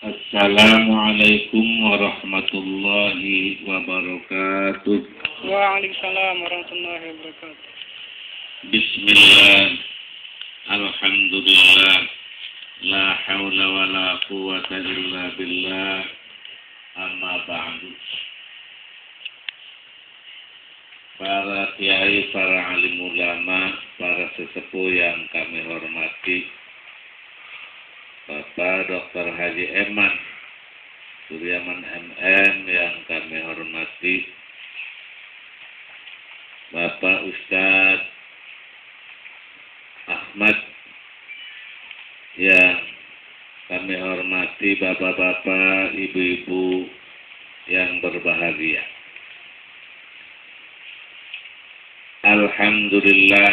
Assalamualaikum warahmatullahi wabarakatuh. Waalaikumsalam warahmatullahi wabarakatuh. Bismillah, alhamdulillah, la hawla wa la quwwata illa billah, amma ba'du. Para kiai, para alim ulama, para sesepuh yang kami hormati, Bapak Dr. Haji Eman Suryaman MM yang kami hormati, Bapak Ustadz Ahmad yang kami hormati, bapak-bapak, ibu-ibu yang berbahagia. Alhamdulillah,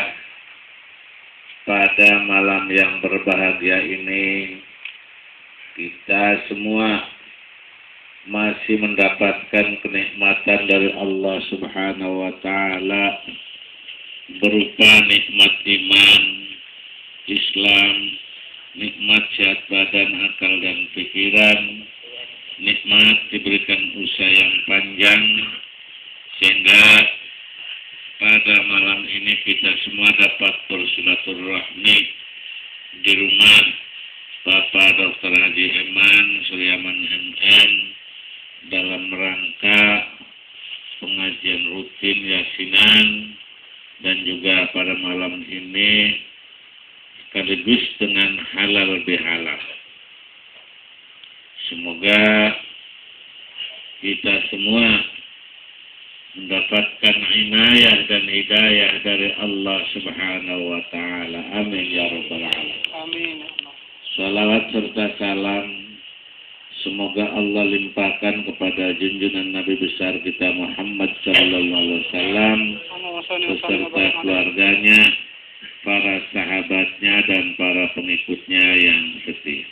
pada malam yang berbahagia ini kita semua masih mendapatkan kenikmatan dari Allah Subhanahu wa Ta'ala berupa nikmat iman, Islam, nikmat sehat badan, akal dan pikiran, nikmat diberikan usia yang panjang, sehingga pada malam ini kita semua dapat bersilaturahmi di rumah Bapak Dr. Haji Eman Suryaman MM dalam rangka pengajian rutin yasinan, dan juga pada malam ini sekaligus dengan halal bihalal. Semoga kita semua mendapatkan inayah dan hidayah dari Allah Subhanahu wa Ta'ala. Amin ya rabbal alamin. Amin. Salawat serta salam semoga Allah limpahkan kepada junjungan Nabi besar kita Muhammad sallallahu alaihi wasallam beserta keluarganya, para sahabatnya dan para pengikutnya yang setia.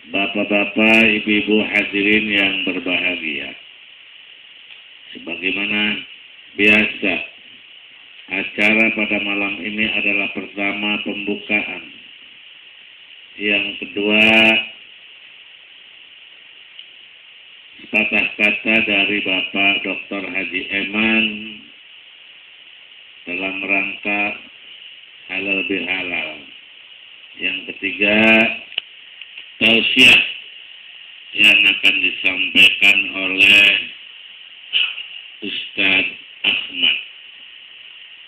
Bapak-bapak, ibu-ibu hadirin yang berbahagia, sebagaimana biasa, acara pada malam ini adalah pertama pembukaan. Yang kedua, sepatah kata dari Bapak Dr. Haji Eman dalam rangka halal bihalal. Yang ketiga, tausiah yang akan disampaikan oleh Ustadz Ahmad.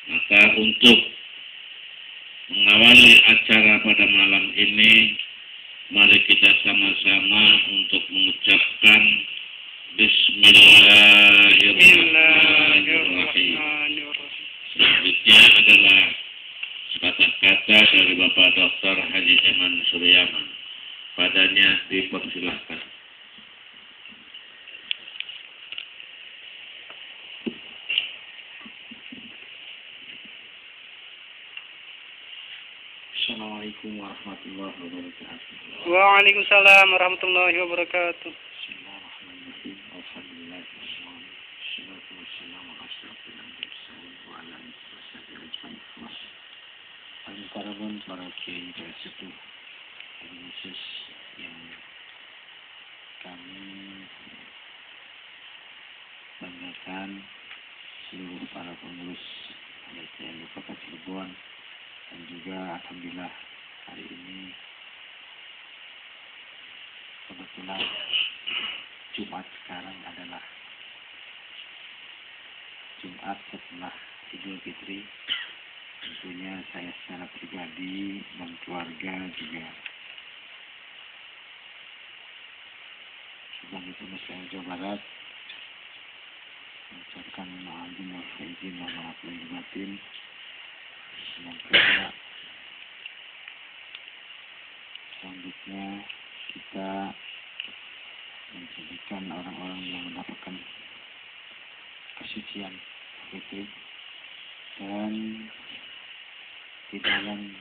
Maka untuk mengawali acara pada malam ini, mari kita sama-sama untuk mengucapkan Bismillahirrahmanirrahim. Selanjutnya adalah sepatah kata dari Bapak Dr. Haji Eman Suryaman. Padanya dipersilahkan. Assalamualaikum warahmatullahi wabarakatuh. Waalaikumsalam warahmatullahi wabarakatuh. Bismillahirrahmanirrahim. Alhamdulillah. Wassalatu wassalamu ala asyrofil anbiya'i wa ala alihi washabihi ajmain. Al-Karaman, para kiai dan sepuh, khusus yang kami banggakan, seluruh para pengurus PTN Kota Cirebon, dan juga alhamdulillah hari ini kebetulan Jumat sekarang adalah Jumat setelah Idul Fitri. Tentunya saya secara pribadi dan keluarga juga sebagai pemirsa Jawa Barat mengucapkan ma'azin wa faizin wa maaf lahir batin. Semoga selanjutnya kita menjadikan orang-orang yang mendapatkan kesucian fitri dan di dalam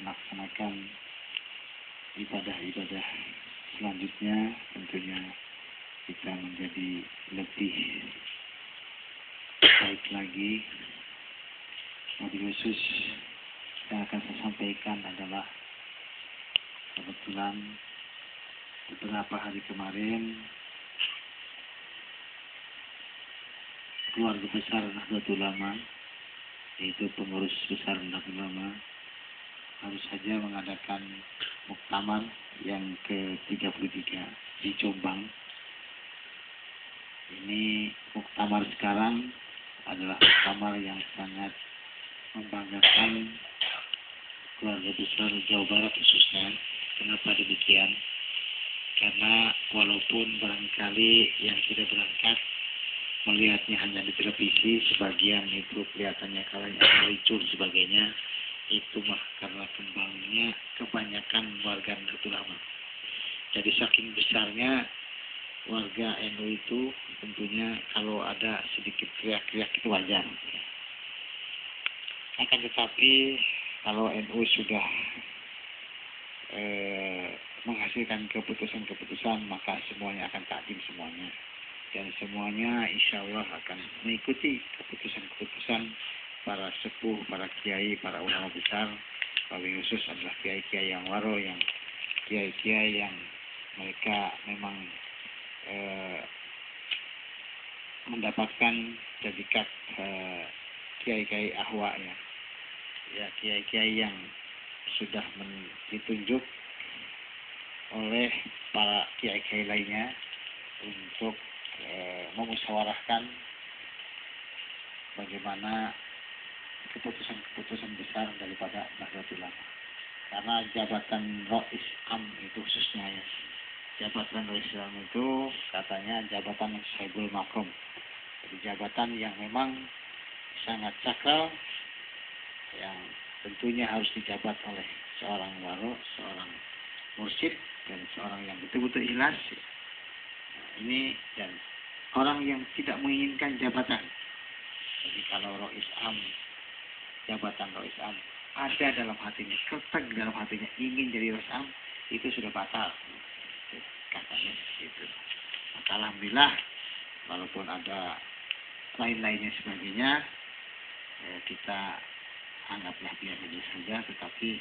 melaksanakan ibadah-ibadah selanjutnya tentunya kita menjadi lebih baik lagi. Wabil khusus yang akan saya sampaikan adalah kebetulan beberapa hari kemarin keluarga besar Nahdlatul Ulama, yaitu pengurus besar Nahdlatul Ulama, harus saja mengadakan muktamar yang ke-33 di Jombang. Ini muktamar sekarang adalah muktamar yang sangat membanggakan keluarga besar Jawa Barat khususnya. Kenapa demikian? Karena walaupun barangkali yang tidak berangkat melihatnya hanya di televisi, sebagian itu kelihatannya kalanya ricu sebagainya, itu mah karena kembangnya kebanyakan warga Nahdlatul Ulama. Jadi saking besarnya warga NU itu tentunya kalau ada sedikit kriak-kriak itu wajar. Akan tetapi kalau NU sudah menghasilkan keputusan-keputusan, maka semuanya akan takdim semuanya. Dan semuanya insya Allah akan mengikuti keputusan-keputusan para sepuh, para kiai, para ulama besar. Paling khusus adalah kiai-kiai yang waro, yang kiai-kiai yang mereka memang mendapatkan predikat kiai-kiai ahwa ya kiai-kiai yang sudah ditunjuk oleh para kiai-kiai lainnya untuk memusyawarahkan bagaimana keputusan-keputusan besar daripada Nahdlatul Ulama. Karena jabatan Rais Am itu khususnya ya, jabatan Rais Am itu katanya jabatan Saibul Makom, jadi jabatan yang memang sangat sakral, yang tentunya harus dijabat oleh seorang waro, seorang mursyid, dan seorang yang betul-betul ikhlas. Ini dan orang yang tidak menginginkan jabatan. Jadi kalau Rais Am, jabatan Rais Am ada dalam hatinya, ketek dalam hatinya ingin jadi Rais Am, itu sudah batal. Katanya itu. Maka alhamdulillah, walaupun ada lain-lainnya sebagainya, kita anggaplah biar ini saja, tetapi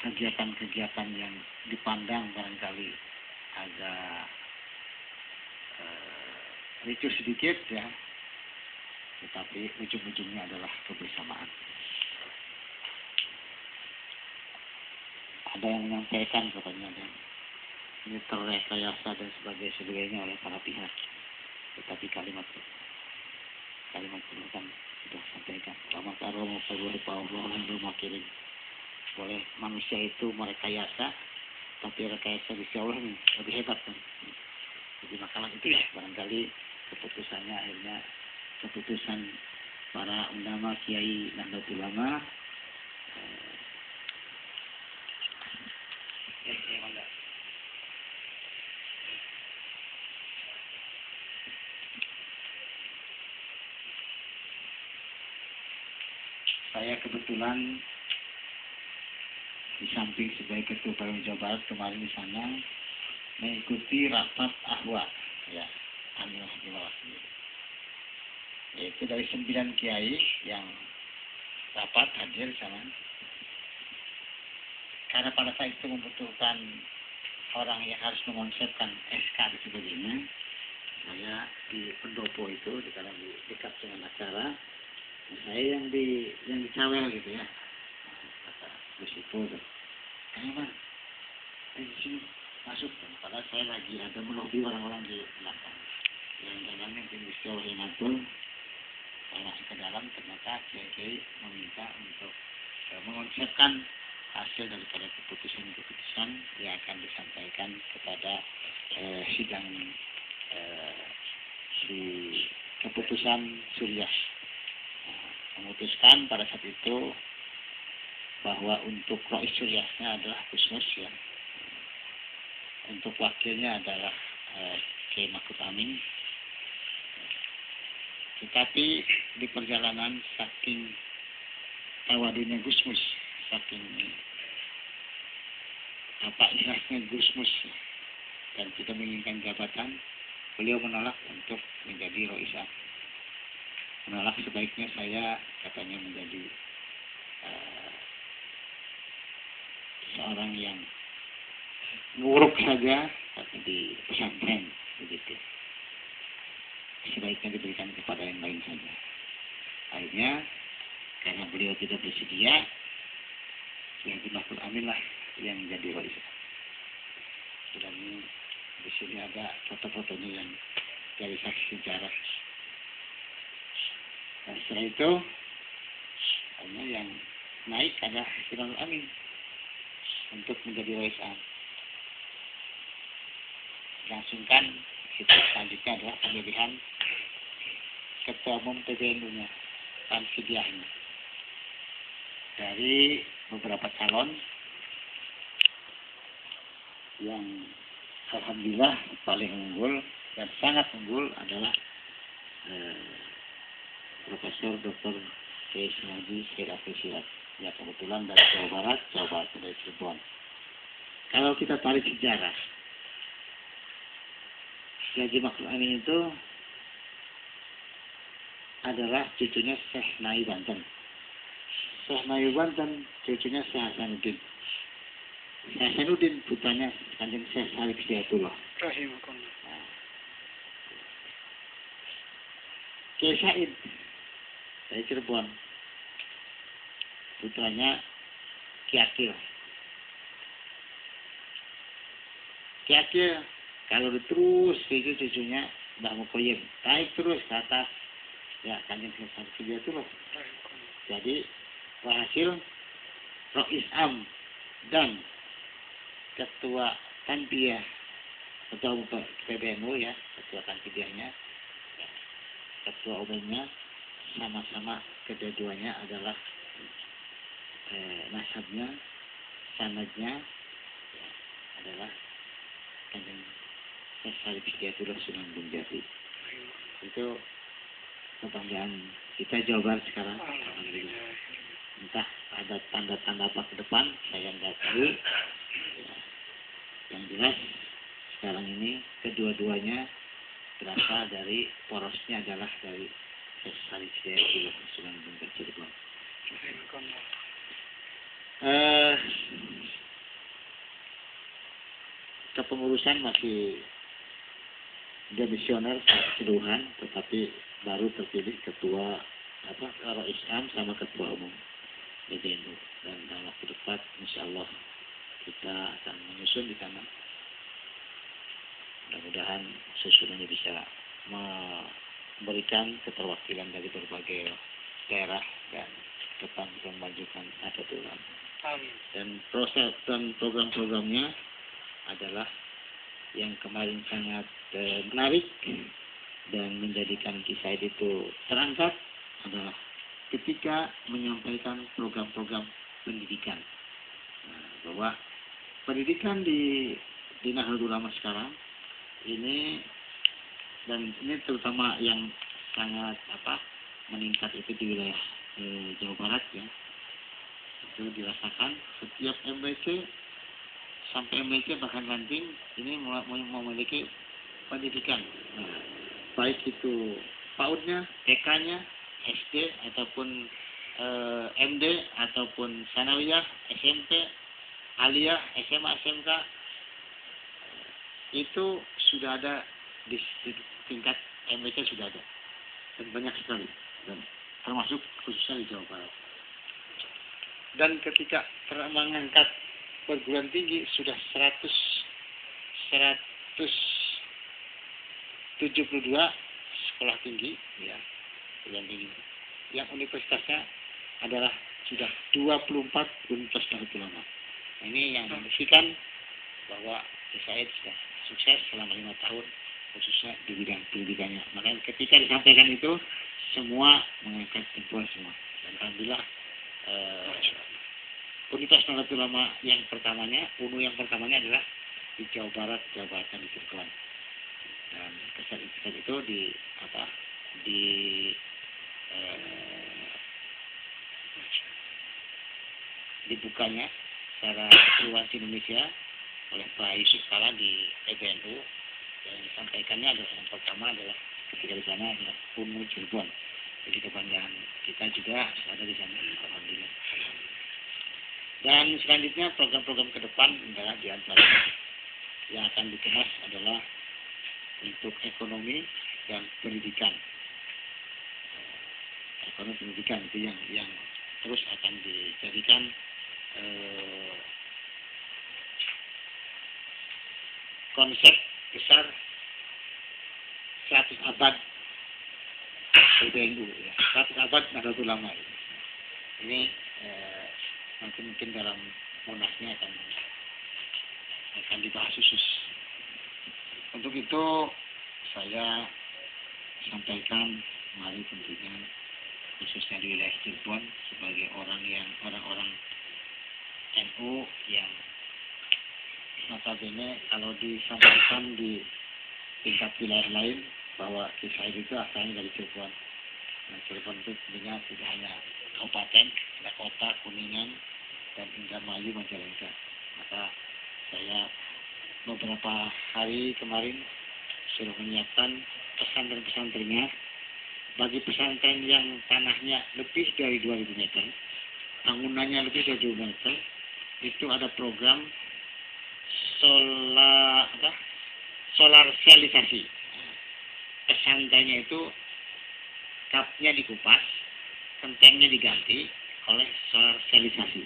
kegiatan-kegiatan yang dipandang barangkali agak ricu sedikit ya, tetapi ujung-ujungnya adalah kebersamaan. Ada yang menyampaikan katanya ini terrekayasa dan sebagainya oleh para pihak, tetapi kalimat itu kan sudah sampaikan. Wa makaromu makirin. Boleh manusia itu merekayasa, tapi rekayasa di Allah ini lebih hebat kan. Jadi makalah itu ya, barangkali keputusannya akhirnya keputusan para ulama kiai Nahdlatul Ulama. Saya kebetulan di samping sebagai ketua Parlemen Jawa Barat kemarin di sana mengikuti rapat ahwa ya, yaitu dari 9 kiai yang rapat hadir di sana. Karena pada saat itu membutuhkan orang yang harus mengonsepkan SK dan sebagainya, saya di pendopo itu karena di dekat dengan acara, saya yang dicawel gitu ya, kata Gusipul, bang, di sini masuk, padahal saya lagi ada melobi orang-orang di belakang. Yang dalamnya di Istiwa Hinatul, saya masuk ke dalam, ternyata kiai meminta untuk mengonsepkan hasil daripada keputusan-keputusan yang akan disampaikan kepada sidang di keputusan Suriah. Memutuskan pada saat itu bahwa untuk Rais Suriahnya adalah Gusmus ya, untuk wakilnya adalah Kiai Mahfud Amin. Tetapi di perjalanan saking tawadunya Gusmus, saking ikhlasnya Gusmus dan tidak menginginkan jabatan, beliau menolak untuk menjadi Rais Am. Menolak, sebaiknya saya katanya menjadi seorang yang nguruk saja tapi di pesantren begitu. Sebaiknya diberikan kepada yang lain saja. Akhirnya karena beliau tidak bersedia, yang Mahfud Amin lah yang jadi rois. Dan di sini ada foto-fotonya yang dari saksi sejarah. Nah, setelah itu hanya yang naik adalah Mahfud Amin untuk menjadi rois am. Langsungkan kita selanjutnya adalah pemilihan ketua umum PBNU-nya, Tanfidiahnya. Dari beberapa calon yang alhamdulillah paling unggul dan sangat unggul adalah Profesor Dr. Kiai Haji Said Akil Siraj. Ya, kebetulan dari Jawa Barat dari Cirebon. Kalau kita tarik sejarah, Haji Mahfud Amin itu adalah cucunya Syekh Nai Banten. Syekh Nai Banten cucunya Syekh Hasanuddin. Syekh Hasanuddin putranya Kanjeng Syekh Salih Hidayatullah. Rahimakumullah. Kiai Said dari Cirebon, putranya Ki Akil. Ki Akil kalau terus itu cucunya Mbah Mukoyim, naik terus ke atas. Ya, Kanjeng Syekh Salih Hidayatullah. Jadi hasil Rois Am dan Ketua Tanfidah, Ketua Umum PBNU ya, Ketua Tanfidahnya, ya, Ketua Umumnya sama-sama kedua-duanya adalah nasabnya, sanadnya ya, adalah Kanjeng Syekh Salih Hidayatullah Sunan Gunung Jati. Itu kebanggaan kita Jawa Barat sekarang. Alhamdulillah. Entah ada tanda-tanda apa ke depan, saya nggak tahu. Ya. Yang jelas sekarang ini kedua-duanya berasal dari porosnya adalah dari Syekh Salih Hidayatullah Sunan Gunung Jati Cirebon. Kepengurusan masih demisioner keseluruhan, tetapi baru terpilih ketua Rois Am sama ketua umum PBNU, dan dalam waktu dekat insya Allah kita akan menyusun di sana. Mudah-mudahan susunannya bisa memberikan keterwakilan dari berbagai daerah dan depan memajukan Nahdlatul Ulama. Dan proses dan program-programnya adalah yang kemarin sangat menarik dan menjadikan kisah itu terangkat adalah ketika menyampaikan program-program pendidikan. Nah, bahwa pendidikan di Nahdlatul Ulama sekarang ini, dan ini terutama yang sangat meningkat itu di wilayah Jawa Barat ya, itu dirasakan setiap MBC sampai MBC bahkan ranting ini memiliki pendidikan. Nah, baik itu PAUD-nya, TK-nya, SD ataupun MD ataupun Sanawiyah, SMP, Aliyah, SMA, SMK, itu sudah ada di tingkat MBC sudah ada, dan banyak sekali, dan termasuk khususnya di Jawa Barat. Dan ketika mengangkat perguruan tinggi sudah 172 sekolah tinggi ya, perguruan tinggi. Yang universitasnya adalah sudah 24 universitas Nahdlatul Ulama. Ini yang membuktikan bahwa Said sudah sukses selama 5 tahun khususnya di bidang pendidikannya. Makanya ketika disampaikan itu semua mengangkat jempol semua. Dan alhamdulillah Universitas Nahdlatul Ulama yang pertamanya, UNU yang pertamanya adalah di Jawa Barat dan di Cirebon. Dan kesan itu dibukanya secara luas di Indonesia oleh Pak Yusuf Kala di PBNU, yang disampaikannya adalah yang pertama adalah ketika di sana adalah UNU Cirebon. Jadi kebanggaan kita juga ada di sana, alhamdulillah. Dan selanjutnya program-program ke depan adalah di antara yang akan dikemas adalah untuk ekonomi dan pendidikan. Ekonomi pendidikan itu yang terus akan dijadikan konsep besar 100 abad PBNU, ya. 100 abad Nahdlatul Ulama. Ini nanti mungkin dalam munasnya akan dibahas khusus. Untuk itu saya sampaikan, mari tentunya khususnya di wilayah Cirebon sebagai orang-orang NU yang notabene kalau disampaikan di tingkat wilayah lain bahwa kisah itu asalnya dari Cirebon. Nah, Cirebon itu tentunya tidak hanya kabupaten, ada kota, Kuningan, dan Indramayu, Majalengka. Maka saya beberapa hari kemarin sudah menyiapkan pesantren-pesantrennya. Bagi pesantren yang tanahnya lebih dari 2000 meter, bangunannya lebih dari 2000 meter, itu ada program solarsialisasi. Pesantrennya itu kapnya dikupas, kentengnya diganti oleh solarsialisasi.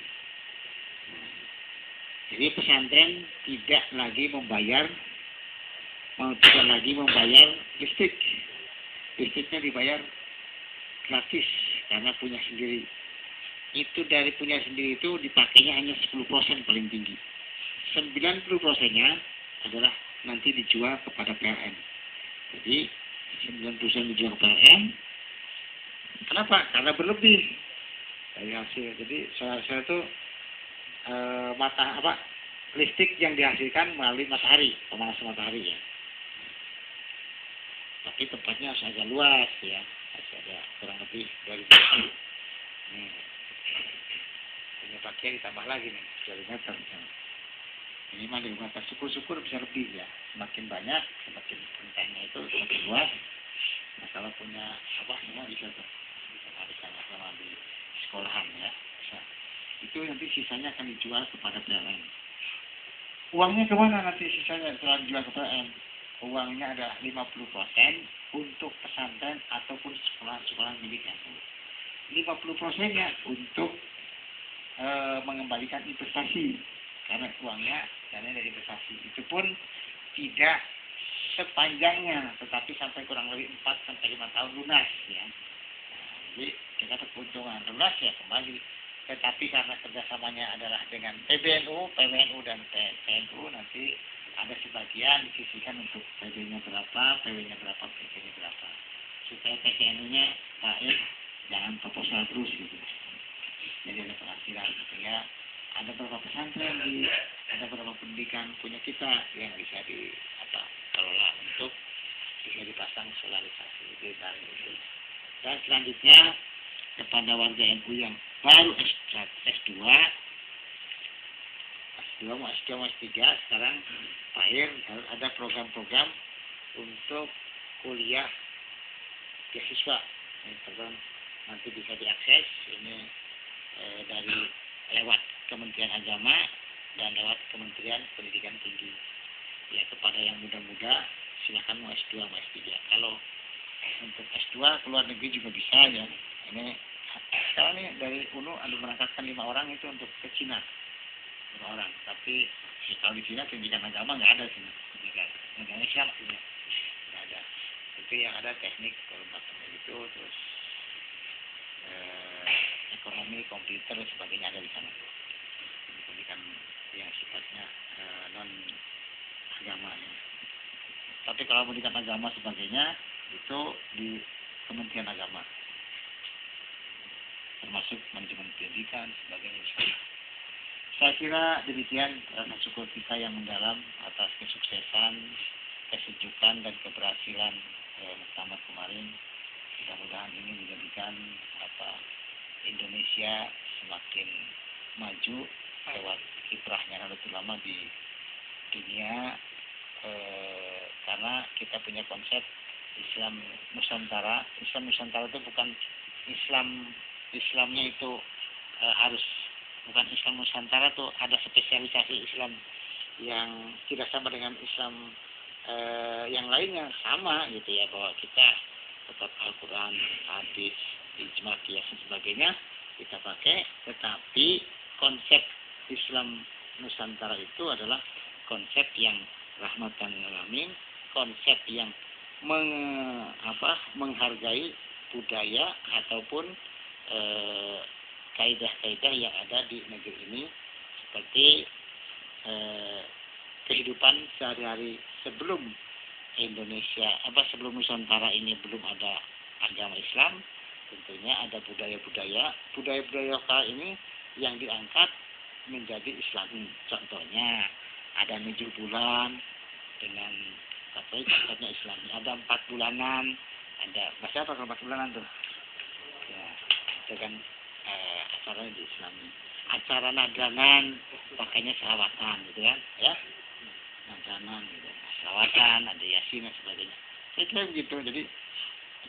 Jadi pesantren tidak lagi membayar listrik. Listriknya dibayar gratis karena punya sendiri. Itu dari punya sendiri itu dipakainya hanya 10% paling tinggi. 90%-nya adalah nanti dijual kepada PLN. Jadi 90% dijual ke PLN. Kenapa? Karena berlebih dari hasil. Jadi saya itu listrik yang dihasilkan melalui matahari, pemanasan matahari ya. Tapi tempatnya harus agak luas ya, harus ada kurang lebih 2000 meter. Punya pakaian ditambah lagi nih 20 meter. Minimal 20 meter, syukur-syukur bisa lebih ya. Semakin banyak, semakin kentengnya itu semakin luas. Nah kalau punya semua bisa tuh, bisa sama di sekolahan ya. Bisa. Itu nanti sisanya akan dijual kepada PLN. Uangnya kemana nanti sisanya setelah dijual ke PLN? Uangnya adalah 50% untuk pesantren ataupun sekolah-sekolah milik NU. 50%-nya untuk mengembalikan investasi. Karena uangnya dana dari investasi. Itu pun tidak sepanjangnya, tetapi sampai kurang lebih 4-5 tahun lunas. Ya. Jadi kita keuntungan lunas ya kembali. Tetapi karena kerjasamanya adalah dengan PBNU dan TNU, nanti ada sebagian disisihkan untuk PB-nya berapa, PW-nya berapa, PP-nya berapa. Supaya PBNU-nya jangan proposal terus gitu. Jadi ada penghasilan gitu ya. Ada beberapa pesantren ada beberapa pendidikan punya kita yang bisa kelola untuk bisa dipasang solarisasi itu. Dan selanjutnya kepada warga NU yang baru S2 mau S3 sekarang akhir harus ada program-program untuk kuliah beasiswa. Ini program nanti bisa diakses ini dari lewat Kementerian Agama dan lewat Kementerian Pendidikan Tinggi. Ya kepada yang muda-muda silakan mau S2 mau S3. Kalau untuk S2 ke luar negeri juga bisa ya. Ini sekarang ini dari UNU ada berangkatkan 5 orang itu untuk ke Cina. 5 orang. Tapi ya, kalau di Cina pendidikan agama nggak ada sih. Negara Islam punya nggak ada. Itu yang ada teknik kelembatan itu terus ekonomi, komputer dan sebagainya ada di sana. Pendidikan yang sifatnya non agama. Ya. Tapi kalau pendidikan agama sebagainya itu di Kementerian Agama. Termasuk manajemen pendidikan sebagainya. Saya kira demikian rasa syukur kita yang mendalam atas kesuksesan, kesejukan dan keberhasilan muktamar kemarin. Mudah-mudahan ini menjadikan Indonesia semakin maju lewat kiprahnya Nahdlatul Ulama di dunia karena kita punya konsep Islam Nusantara. Islam Nusantara itu bukan Islamnya itu harus bukan Islam Nusantara tuh ada spesialisasi Islam yang tidak sama dengan Islam yang lainnya, sama gitu ya, bahwa kita tetap Al-Quran, hadis, ijma, qiyas dan sebagainya kita pakai, tetapi konsep Islam Nusantara itu adalah konsep yang rahmatan lil alamin, konsep yang menghargai budaya ataupun kaidah-kaidah yang ada di negeri ini, seperti kehidupan sehari-hari sebelum sebelum Nusantara ini belum ada agama Islam. Tentunya ada budaya-budaya lokal ini yang diangkat menjadi Islami. Contohnya ada 7 bulan dengan konsepnya Islami, ada 4 bulanan, ada bahasa apa kalau 4 bulanan tuh ya, itu kan acaranya di Islami. Acara nadanan pakainya selawatan gitu kan ya, nadanan gitu, selawatan, ada yasin dan sebagainya. Itu begitu. Jadi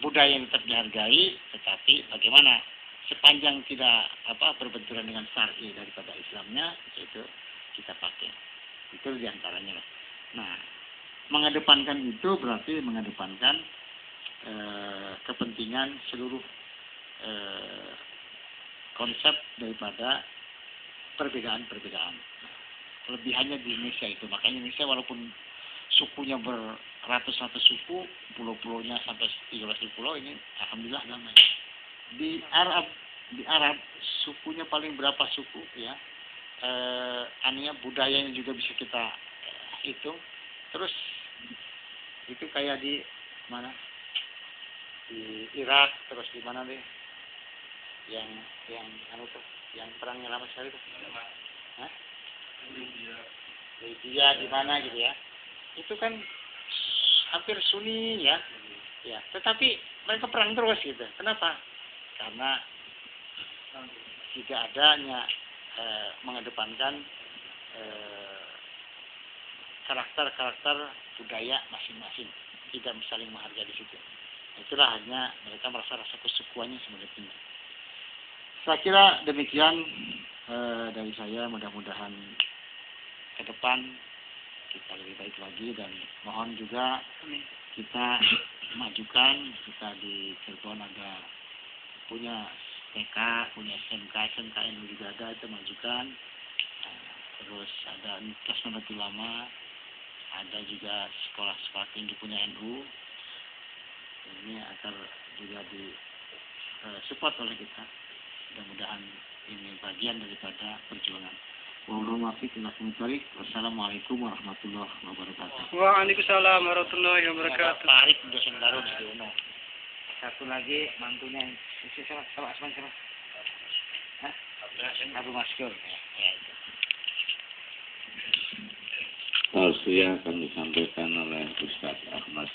budaya yang tetap dihargai, tetapi bagaimana sepanjang tidak berbenturan dengan syar'i daripada Islamnya, itu kita pakai. Itu diantaranya lah. Nah, mengedepankan itu berarti mengedepankan kepentingan seluruh konsep daripada perbedaan-perbedaan. Kelebihannya di Indonesia itu, makanya Indonesia walaupun sukunya beratus-ratus suku, pulau-pulaunya sampai 13 pulau, ini alhamdulillah damai. Di Arab sukunya paling berapa suku ya, budayanya juga bisa kita hitung. Terus itu kayak di mana, di Irak, terus di mana deh yang yang perangnya lama sekali tuh, Libya di mana gitu ya, itu kan hampir Sunni ya, tetapi mereka perang terus gitu. Kenapa? Karena tidak adanya mengedepankan karakter budaya masing-masing, tidak saling menghargai di situ. Itulah hanya mereka merasa rasa kesukuannya semakin tinggi. Saya kira demikian dari saya. Mudah-mudahan ke depan kita lebih baik lagi, dan mohon juga kita majukan. Kita di Cirebon ada punya TK, punya SMK NU juga ada, itu majukan. Terus ada Universitas Nahdlatul Ulama, ada juga sekolah-sekolah tinggi punya NU. Ini agar juga di support oleh kita. Mudah-mudahan ini bagian daripada perjuangan. Wassalamualaikum warahmatullahi wabarakatuh. Waalaikumsalam warahmatullahi wabarakatuh. Pak Arif dosen baru di UNO. Satu lagi mantunya siapa? Abu Maskur. Ya, itu. Tausiah akan disampaikan oleh Ustaz Ahmad